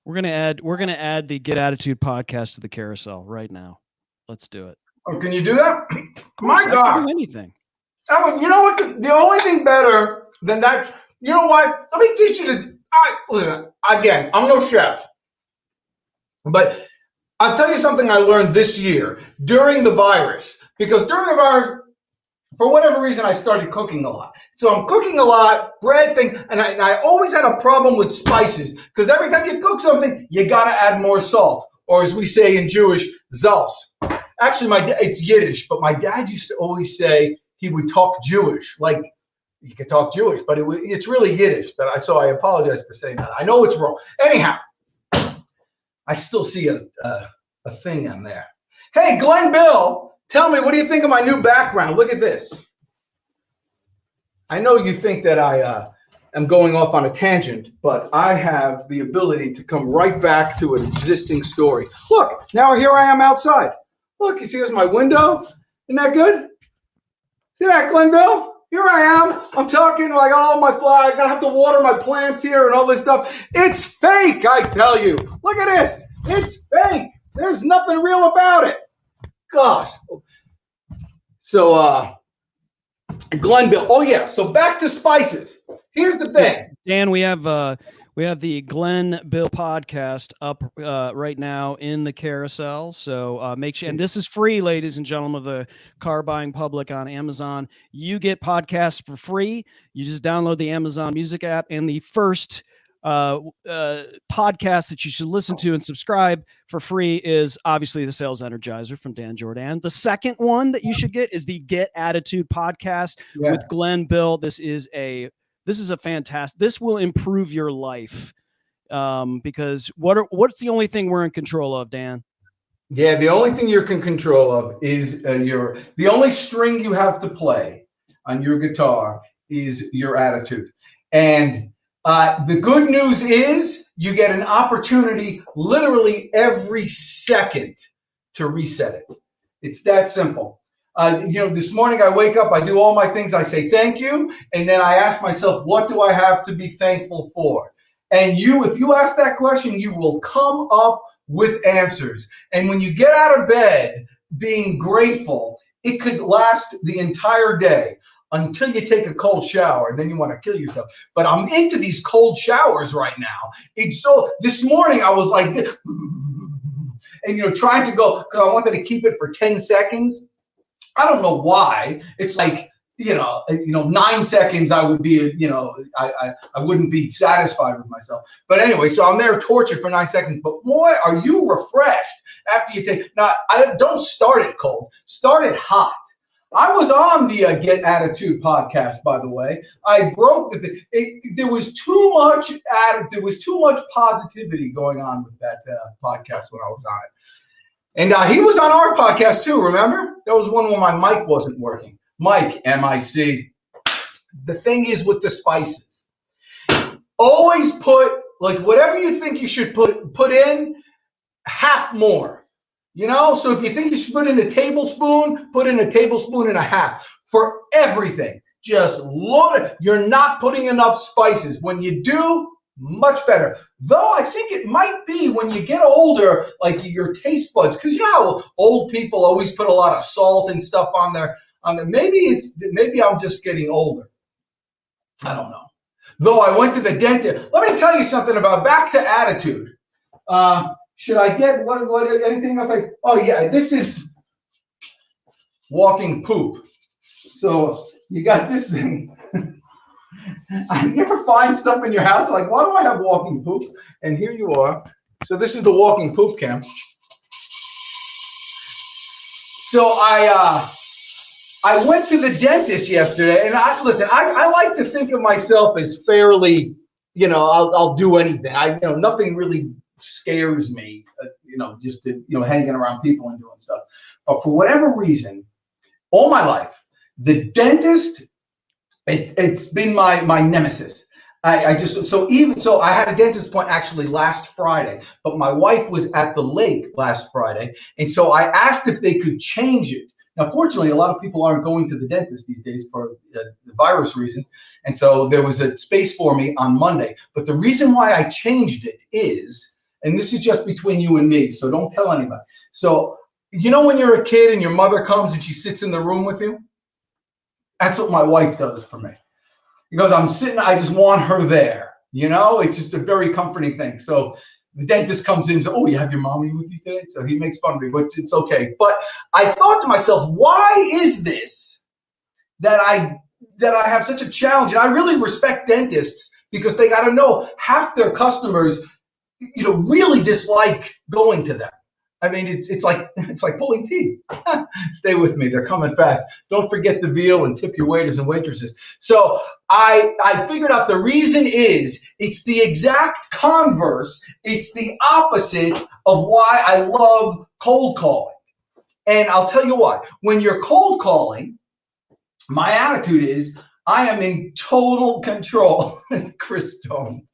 We're gonna add the Get Attitude podcast to the carousel right now. Let's do it. Oh, can you do that? My God! I can do anything. You know what? The only thing better than that. You know what? Let me teach you to. Listen, again, I'm no chef, but I'll tell you something I learned this year during the virus. Because during the virus, for whatever reason, I started cooking a lot. So I'm cooking a lot, bread thing, and I always had a problem with spices. Because every time you cook something, you got to add more salt. Or as we say in Jewish, zalz. Actually, it's Yiddish, but my dad used to always say he would talk Jewish. Like, you could talk Jewish, but it's really Yiddish. So I apologize for saying that. I know it's wrong. Anyhow, I still see a thing on there. Hey, Glenn Bill, tell me, what do you think of my new background? Look at this. I know you think that I am going off on a tangent, but I have the ability to come right back to an existing story. Look, now here I am outside. Look, you see this is my window? Isn't that good? See that, Glenn Bill? Here I am. I'm talking like all my flowers. I gotta have to water my plants here and all this stuff. It's fake, I tell you. Look at this. It's fake. There's nothing real about it. Gosh. So, Glenn Bill. Oh yeah. So back to spices. Here's the thing. Dan, we have the Glenn Bill podcast up right now in the carousel. So make sure, and this is free, ladies and gentlemen of the car buying public on Amazon. You get podcasts for free. You just download the Amazon Music app, and the first podcast that you should listen to and subscribe for free is obviously the Sales Energizer from Dan Jordan. The second one that you should get is the Get Attitude podcast with Glenn Bill. This is a fantastic. This will improve your life because what's the only thing we're in control of, Dan? Yeah, the only thing you're in control of is the only string you have to play on your guitar is your attitude. And the good news is you get an opportunity literally every second to reset it. It's that simple. This morning I wake up, I do all my things, I say thank you, and then I ask myself, what do I have to be thankful for? And if you ask that question, you will come up with answers. And when you get out of bed being grateful, it could last the entire day until you take a cold shower. Then you want to kill yourself. But I'm into these cold showers right now. This morning I was like this. and trying to go, because I wanted to keep it for 10 seconds. I don't know why. It's like, 9 seconds, I would be, I wouldn't be satisfied with myself. But anyway, so I'm there tortured for 9 seconds. But boy, are you refreshed after you take. Now, I don't start it cold. Start it hot. I was on the Get Attitude podcast, by the way. I broke there was too much positivity going on with that podcast when I was on it. And he was on our podcast too, remember? That was one where my mic wasn't working. Mike, M-I-C. The thing is with the spices, always put, like, whatever you think you should put in, half more. So if you think you should put in a tablespoon, put in a tablespoon and a half for everything. Just load it. You're not putting enough spices. When you do, much better. Though I think it might be when you get older, like your taste buds, because how old people always put a lot of salt and stuff on there. Maybe I'm just getting older. I don't know. Though I went to the dentist. Let me tell you something about back to attitude. Should I get what anything else? This is walking poop. So you got this thing. You ever find stuff in your house like, why do I have walking poop? And here you are. So this is the walking poop cam. So I went to the dentist yesterday, and I like to think of myself as fairly, I'll do anything. Nothing really scares me, just hanging around people and doing stuff. But for whatever reason, all my life, the dentist, it's been my nemesis. I had a dentist appointment actually last Friday, but my wife was at the lake last Friday, and so I asked if they could change it. Now, fortunately, a lot of people aren't going to the dentist these days for the virus reasons, and so there was a space for me on Monday. But the reason why I changed it is, and this is just between you and me, so don't tell anybody. So, when you're a kid and your mother comes and she sits in the room with you? That's what my wife does for me. Because I'm sitting, I just want her there. It's just a very comforting thing. So the dentist comes in and says, oh, you have your mommy with you today? So he makes fun of me, but it's okay. But I thought to myself, why is this that I have such a challenge? And I really respect dentists because they got to know half their customers really dislike going to them. I mean, it's like pulling teeth. Stay with me. They're coming fast. Don't forget the veal and tip your waiters and waitresses. So I figured out the reason is it's the exact converse. It's the opposite of why I love cold calling. And I'll tell you what, when you're cold calling, my attitude is I am in total control. Chris Stone.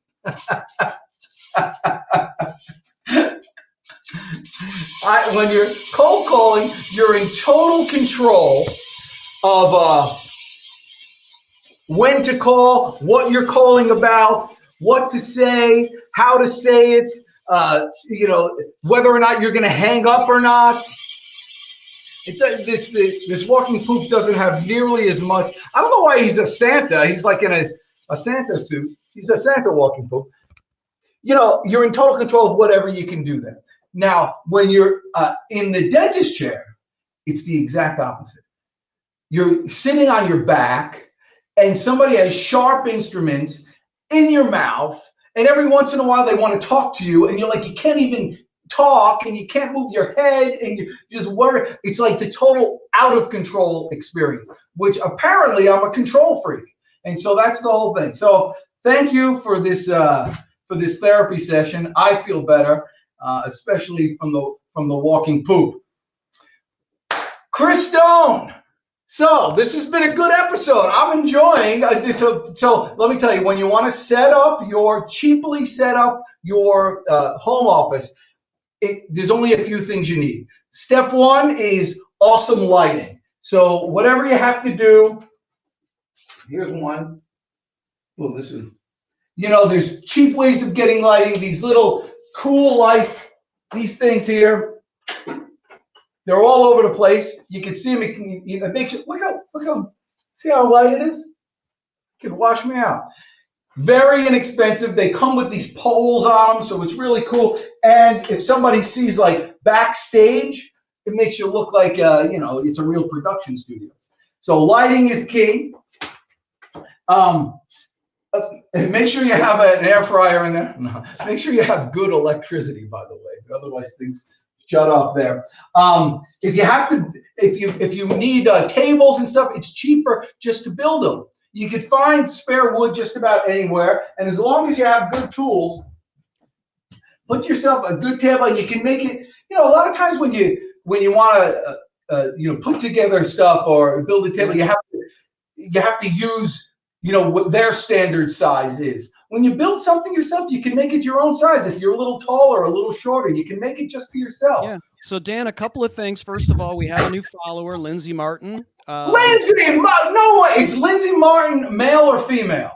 When you're cold calling, you're in total control of when to call, what you're calling about, what to say, how to say it, whether or not you're going to hang up or not. This walking poop doesn't have nearly as much. I don't know why he's a Santa. He's like in a Santa suit. He's a Santa walking poop. You're in total control of whatever you can do then. Now, when you're in the dentist chair, it's the exact opposite. You're sitting on your back, and somebody has sharp instruments in your mouth, and every once in a while they want to talk to you, and you're like, you can't even talk, and you can't move your head, and you just worry. It's like the total out of control experience, which apparently I'm a control freak. And so that's the whole thing. So thank you for this therapy session. I feel better. Especially from the walking poop. Chris Stone. So this has been a good episode. I'm enjoying this. So let me tell you, when you want to cheaply set up your home office, there's only a few things you need. Step one is awesome lighting. So whatever you have to do, here's one. Well, this is, there's cheap ways of getting lighting. These little cool lights, these things here, they're all over the place. You can see them. It makes you look how see how light it is. It can wash me out. Very inexpensive. They come with these poles on them, so it's really cool. And if somebody sees like backstage, it makes you look like it's a real production studio. So lighting is key. And make sure you have an air fryer in there. No, make sure you have good electricity, by the way. Otherwise, things shut off there. If you need tables and stuff, it's cheaper just to build them. You could find spare wood just about anywhere, and as long as you have good tools, put yourself a good table, and you can make it. A lot of times when you want to put together stuff or build a table, you have to use what their standard size is. When you build something yourself, you can make it your own size. If you're a little taller or a little shorter, you can make it just for yourself. Yeah. So Dan, a couple of things. First of all, we have a new follower, Lindsay Martin. Lindsay, no way. Is Lindsay Martin male or female?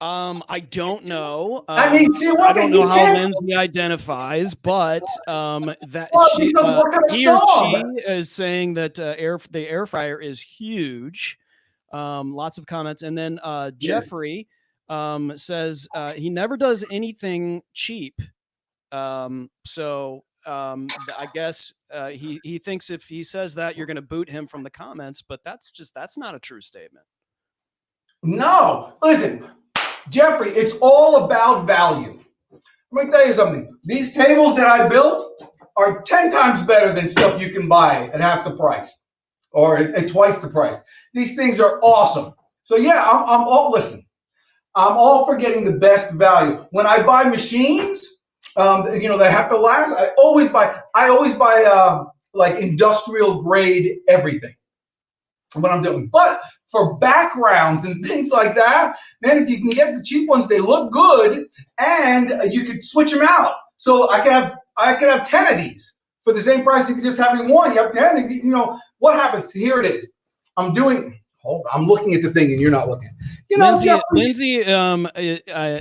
I don't know. I don't know how Lindsay identifies, but he or she is saying that the air fryer is huge. Lots of comments, and then Jeffrey says he never does anything cheap. I guess he thinks if he says that, you're going to boot him from the comments, but that's not a true statement. No, listen, Jeffrey, it's all about value. Let me tell you something. These tables that I built are 10 times better than stuff you can buy at half the price or at twice the price. These things are awesome. So yeah, I'm all for getting the best value. When I buy machines, that have to last, I always buy like industrial grade everything when I'm doing. But for backgrounds and things like that, man, if you can get the cheap ones, they look good, and you could switch them out. So I could have 10 of these for the same price. If you just having one, you have 10. What happens? Here it is. I'm looking at the thing and you're not looking. Lindsay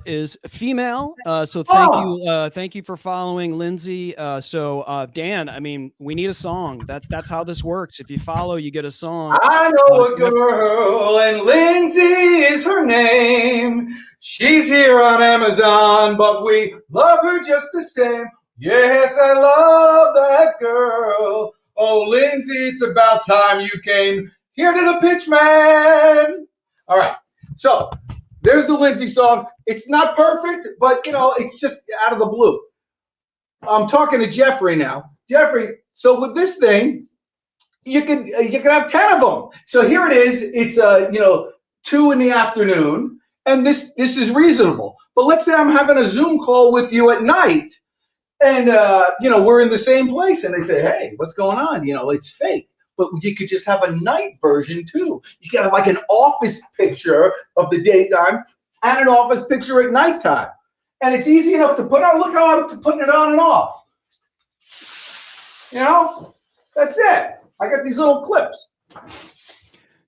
is female. So thank you for following Lindsay. Dan, we need a song. That's how this works. If you follow, you get a song. I know a girl, and Lindsay is her name. She's here on Amazon, but we love her just the same. Yes, I love that girl. Oh, Lindsay, it's about time you came here to the pitch, man. All right. So there's the Lindsay song. It's not perfect, but it's just out of the blue. I'm talking to Jeffrey now. Jeffrey, so with this thing, you can have 10 of them. So here it is. It's 2 in the afternoon, and this is reasonable. But let's say I'm having a Zoom call with you at night, and we're in the same place, and they say, "Hey, what's going on?" It's fake. But you could just have a night version too. You can have like an office picture of the daytime and an office picture at nighttime. And it's easy enough to put on. Look how I'm putting it on and off. That's it. I got these little clips.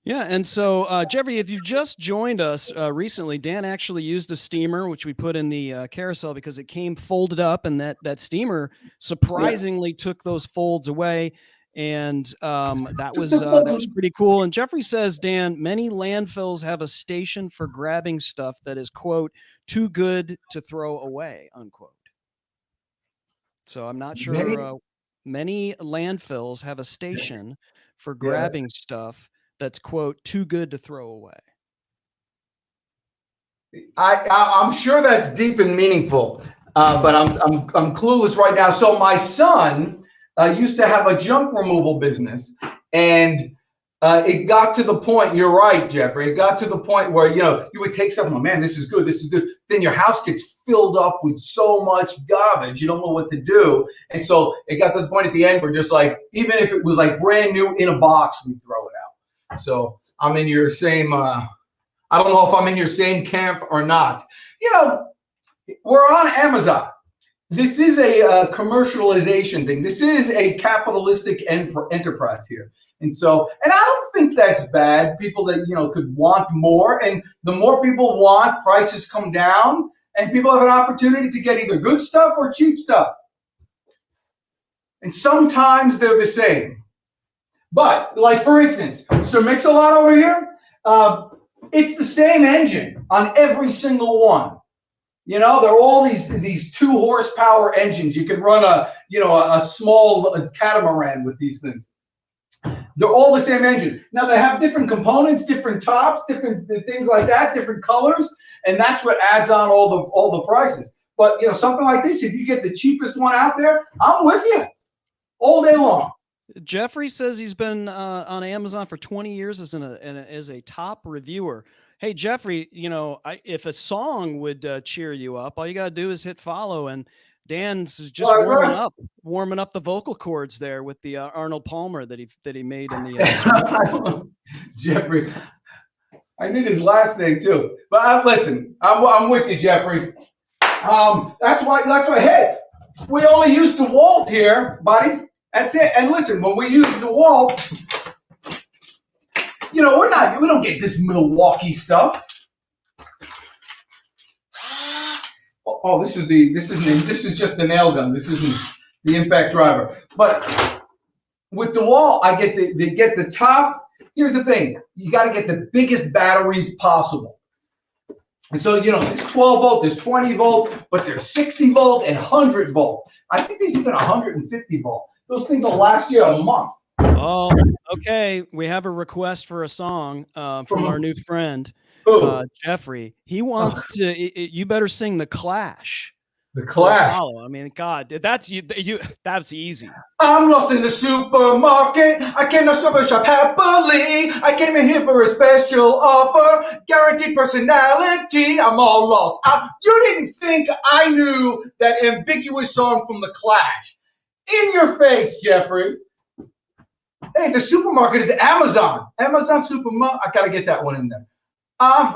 Yeah, and so, Jeffrey, if you've just joined us recently, Dan actually used a steamer, which we put in the carousel because it came folded up, and that steamer surprisingly took those folds away. And that was pretty cool. And Jeffrey says, Dan, many landfills have a station for grabbing stuff that is, quote, too good to throw away, unquote. So I'm not sure. Many landfills have a station for grabbing stuff that's, quote, too good to throw away. I'm sure that's deep and meaningful, but I'm clueless right now. So my son used to have a junk removal business, and it got to the point, you're right, Jeffrey, it got to the point where, you would take something, oh man, this is good. Then your house gets filled up with so much garbage, you don't know what to do. And so it got to the point at the end where just like, even if it was like brand new in a box, we'd throw it out. So I'm in your same, I don't know if I'm in your same camp or not. We're on Amazon. This is a commercialization thing. This is a capitalistic enterprise here. And I don't think that's bad. People that, could want more, and the more people want, prices come down, and people have an opportunity to get either good stuff or cheap stuff. And sometimes they're the same. But like, for instance, Sir Mix-a-Lot over here, It's the same engine on every single one. You know, they're all these 2 horsepower engines. You can run a small catamaran with these things. They're all the same engine. Now they have different components, different tops, different things like that, different colors, and that's what adds on all the prices. But you know, something like this, if you get the cheapest one out there, I'm with you all day long. Jeffrey says he's been on Amazon for 20 years as a top reviewer. Hey, Jeffrey, you know, if a song would cheer you up, all you got to do is hit follow. And Dan's just warming up the vocal cords there with the Arnold Palmer that he made in the. Jeffrey, I need his last name too. But listen, I'm with you, Jeffrey. That's why. Hey, we only use DeWalt here, buddy. That's it. And listen, when we use DeWalt, you know, we don't get this Milwaukee stuff. Oh, this is just the nail gun. This isn't the impact driver. But with DeWalt, I get the top. Here's the thing: you got to get the biggest batteries possible. And so, you know, there's 12 volt, there's 20 volt, but there's 60 volt and 100 volt. I think there's even 150 volt. Those things will last you a month. Oh, okay. We have a request for a song from our new friend, Jeffrey. He wants to. You better sing The Clash. The Clash. I mean, God, that's you. That's easy. I'm lost in the supermarket. I cannot shop happily. I came in here for a special offer, guaranteed personality. I'm all lost. You didn't think I knew that ambiguous song from The Clash? In your face, Jeffrey. Hey, the supermarket is Amazon. Amazon supermarket. I gotta get that one in there.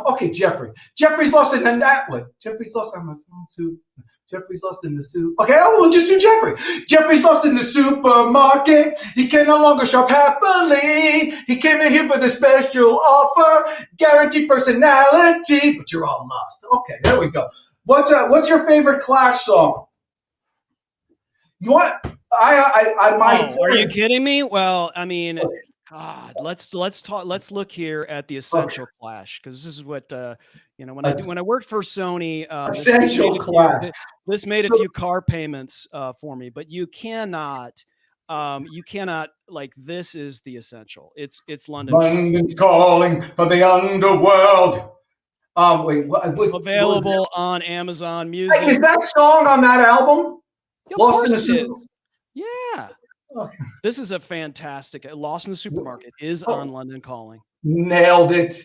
Okay, Jeffrey. Jeffrey's lost in that one. Jeffrey's lost Amazon too. Jeffrey's lost in the soup. Okay, we'll just do Jeffrey. Jeffrey's lost in the supermarket. He can no longer shop happily. He came in here for the special offer, guaranteed personality. But you're all lost. Okay, there we go. What's your favorite Clash song? You want? I might. Are you kidding me? Well, I mean, God, let's talk. Let's look here at the Essential Clash, because this is what you know. When I worked for Sony, Essential Clash. This made a few car payments for me, but you cannot. Like, this is the Essential. It's London. London's calling for the underworld. Wait, available on Amazon Music. Is that song on that album? Yeah, Lost in the Supermarket. Yeah. Okay. This is a fantastic. Lost in the Supermarket is on London Calling. Nailed it.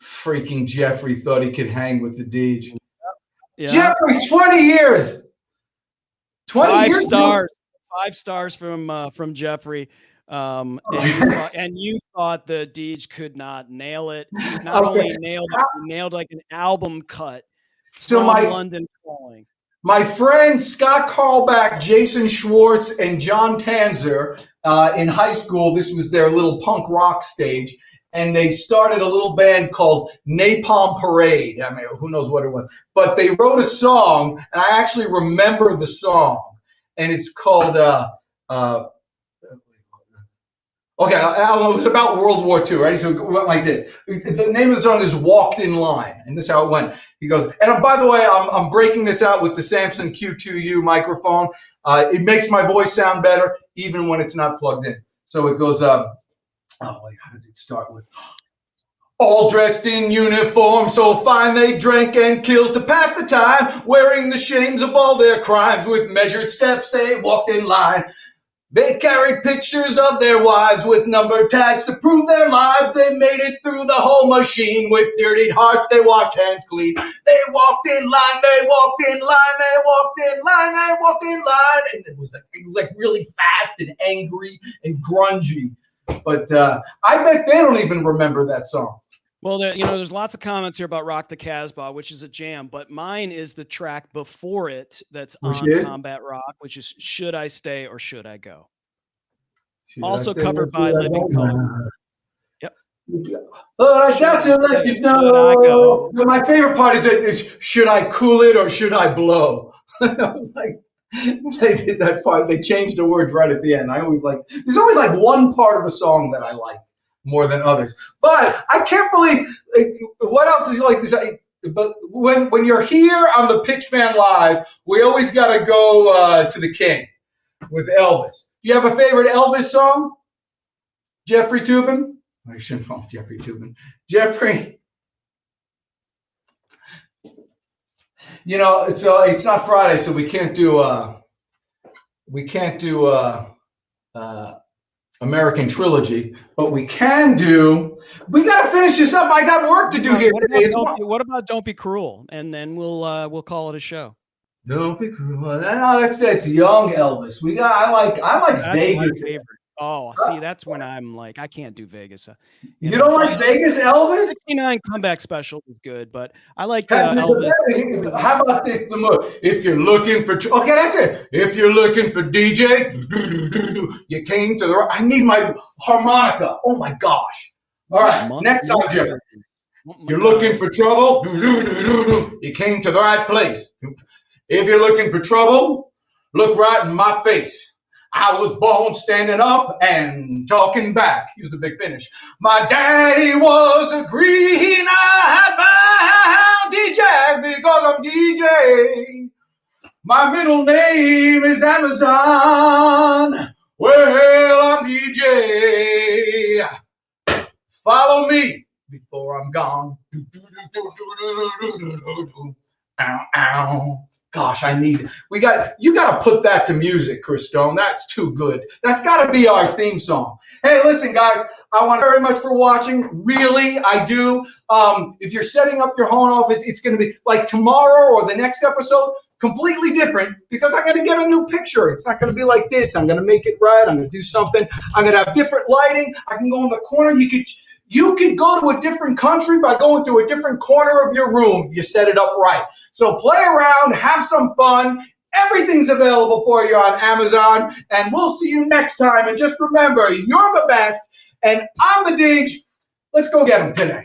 Freaking Jeffrey thought he could hang with the Deej. Yeah. Jeffrey, 20 years. 20 years. 5 stars from Jeffrey. And you thought the Deej could not nail it. He not only nailed it, he nailed like an album cut from London Calling. My friends Scott Carlback, Jason Schwartz, and John Tanzer in high school, this was their little punk rock stage, and they started a little band called Napalm Parade. I mean, who knows what it was. But they wrote a song, and I actually remember the song, and it's called, okay, Alan, it was about World War II, right? So it went like this. The name of the song is Walked in Line, and this is how it went. He goes, and by the way, I'm breaking this out with the Samson Q2U microphone. It makes my voice sound better, even when it's not plugged in. So it goes, how did it start with? All dressed in uniform, so fine they drank and killed to pass the time, wearing the shames of all their crimes. With measured steps they walked in line. They carried pictures of their wives with number tags to prove their lives. They made it through the whole machine with dirtied hearts. They washed hands clean. They walked in line. They walked in line. They walked in line. They walked in line. And it was like really fast and angry and grungy. But I bet they don't even remember that song. Well, there's lots of comments here about Rock the Casbah, which is a jam, but mine is the track before it that's on Combat Rock, which is Should I Stay or Should I Go? Also covered by Living Colour. Yep. I got to let you know. My favorite part is Should I Cool It or Should I Blow? I was like, they did that part. They changed the words right at the end. There's always like one part of a song that I like. more than others. But I can't believe what else is like this. But when you're here on the Pitchman Live, we always got to go to the King with Elvis. Do you have a favorite Elvis song? Jeffrey Toobin? I shouldn't call him Jeffrey Toobin. Jeffrey. You know, it's not Friday, so we can't do American Trilogy, but we can do. We got to finish this up. I got work to do here today. What about Don't Be Cruel? And then we'll call it a show. Don't be cruel. No, that's young Elvis. I like That's Vegas. my favorite. Oh, see, that's when I'm like, I can't do Vegas. You don't like Vegas Elvis? 69 Comeback Special is good, but I like Elvis. How about this? If you're looking for, okay, that's it. If you're looking for DJ, you came to the right. I need my harmonica. Oh my gosh. All right, next song, Jeff. You're looking for trouble, you came to the right place. If you're looking for trouble, look right in my face. I was born standing up and talking back. Here's the big finish. My daddy was a green-eyed DJ because I'm DJ. My middle name is Amazon. Well, I'm DJ. Follow me before I'm gone. Ow, ow. Gosh, you got to put that to music, Chris Stone. That's too good. That's got to be our theme song. Hey, listen, guys, I want very much for watching. Really, I do. If you're setting up your home office, it's going to be like tomorrow or the next episode, completely different because I'm going to get a new picture. It's not going to be like this. I'm going to make it right. I'm going to do something. I'm going to have different lighting. I can go in the corner. You could go to a different country by going to a different corner of your room if you set it up right. So play around, have some fun. Everything's available for you on Amazon, and we'll see you next time. And just remember, you're the best, and I'm the Deej. Let's go get them today.